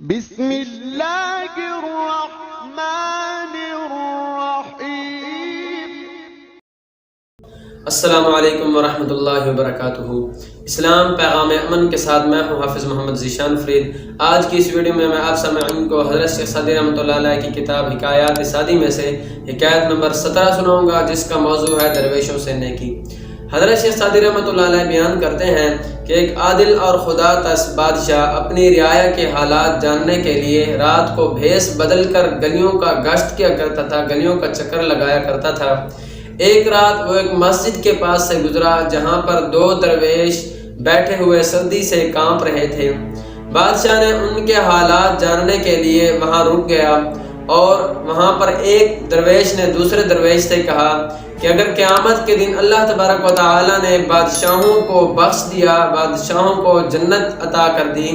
بسم اللہ الرحمن الرحیم۔ السلام علیکم ورحمۃ اللہ وبرکاتہ۔ اسلام پیغام امن کے ساتھ میں ہوں حافظ محمد ذیشان فرید۔ آج کی اس ویڈیو میں آپ سامعین کو حضرت شیخ صادی رحمۃ اللہ علیہ کی کتاب ہکایات سادی میں سے حکایت نمبر 17 سناؤں گا، جس کا موضوع ہے درویشوں سے نیکی۔ حضرت شیخ صادی رحمۃ اللہ علیہ بیان کرتے ہیں کہ ایک عادل اور خدا ترس بادشاہ اپنی رعایا کے حالات جاننے کے لیے رات کو بھیس بدل کر گلیوں کا گشت کیا کرتا تھا، گلیوں کا چکر لگایا کرتا تھا۔ ایک رات وہ ایک مسجد کے پاس سے گزرا جہاں پر دو درویش بیٹھے ہوئے سردی سے کانپ رہے تھے۔ بادشاہ نے ان کے حالات جاننے کے لیے وہاں رک گیا اور وہاں پر ایک درویش نے دوسرے درویش سے کہا کہ اگر قیامت کے دن اللہ تبارک و تعالی نے بادشاہوں کو بخش دیا، بادشاہوں کو جنت عطا کر دی،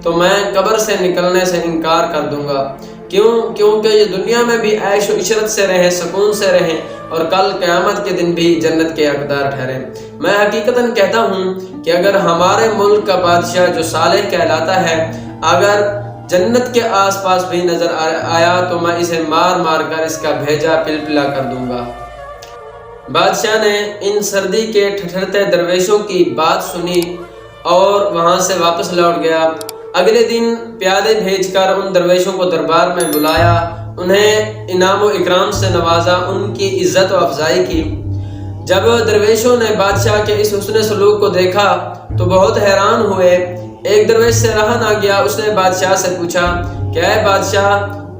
تو میں قبر سے نکلنے سے انکار کر دوں گا۔ کیونکہ یہ دنیا میں بھی عیش و عشرت سے رہیں، سکون سے رہیں اور کل قیامت کے دن بھی جنت کے حقدار ٹھہریں۔ میں حقیقتاً کہتا ہوں کہ اگر ہمارے ملک کا بادشاہ جو صالح کہلاتا ہے اگر جنت کے آس پاس بھی نظر آیا تو میں اسے مار مار کر اس کا بھیجا پلپلا کر دوں گا۔ بادشاہ نے ان سردی کے ٹھٹھرتے درویشوں کی بات سنی اور وہاں سے واپس لوٹ گیا۔ اگلے دن پیادے بھیج کر ان درویشوں کو دربار میں بلایا، انہیں انعام و اکرام سے نوازا، ان کی عزت و افزائی کی۔ جب درویشوں نے بادشاہ کے اس حسن سلوک کو دیکھا تو بہت حیران ہوئے۔ ایک درویش سے رہا نہ گیا، اس نے بادشاہ سے پوچھا کہ اے بادشاہ،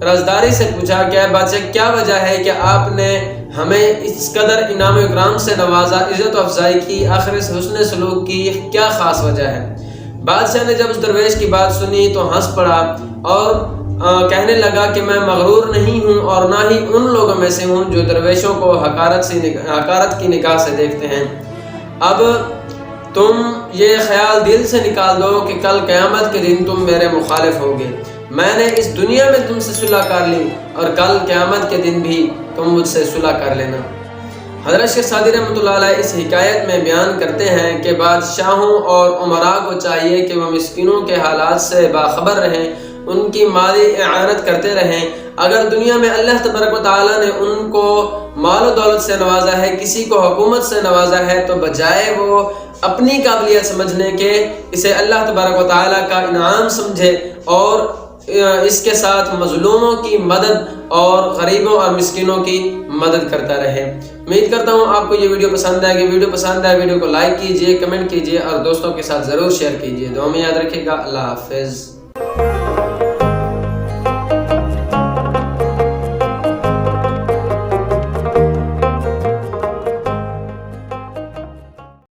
رازداری سے پوچھا کہ اے بادشاہ، کیا وجہ ہے کہ آپ نے ہمیں اس قدر انعام و اکرام سے نوازا، عزت و افزائی کی، آخر اس حسن سلوک کی کیا خاص وجہ ہے؟ بادشاہ نے جب اس درویش کی بات سنی تو ہنس پڑا اور کہنے لگا کہ میں مغرور نہیں ہوں اور نہ ہی ان لوگوں میں سے ہوں جو درویشوں کو حقارت کی نگاہ سے دیکھتے ہیں۔ اب تم یہ خیال دل سے نکال دو کہ کل قیامت کے دن تم میرے مخالف ہوگے۔ میں نے اس دنیا میں تم سے صلح کر لی اور کل قیامت کے دن بھی تم مجھ سے صلح کر لینا۔ حضرت شیخ صادی رحمۃ اللہ علیہ اس حکایت میں بیان کرتے ہیں کہ بادشاہوں اور امراء کو چاہیے کہ وہ مسکینوں کے حالات سے باخبر رہیں، ان کی مالی اعانت کرتے رہیں۔ اگر دنیا میں اللہ تبارک و تعالیٰ نے ان کو مال و دولت سے نوازا ہے، کسی کو حکومت سے نوازا ہے، تو بجائے وہ اپنی قابلیت سمجھنے کے اسے اللہ تبارک و تعالیٰ کا انعام سمجھے اور اس کے ساتھ مظلوموں کی مدد اور غریبوں اور مسکینوں کی مدد کرتا رہے۔ امید کرتا ہوں آپ کو یہ ویڈیو پسند آئے گی۔ ویڈیو پسند آئے ویڈیو کو لائک کیجئے، کمنٹ کیجئے اور دوستوں کے ساتھ ضرور شیئر کیجئے۔ دعا میں یاد رکھیے گا۔ اللہ حافظ۔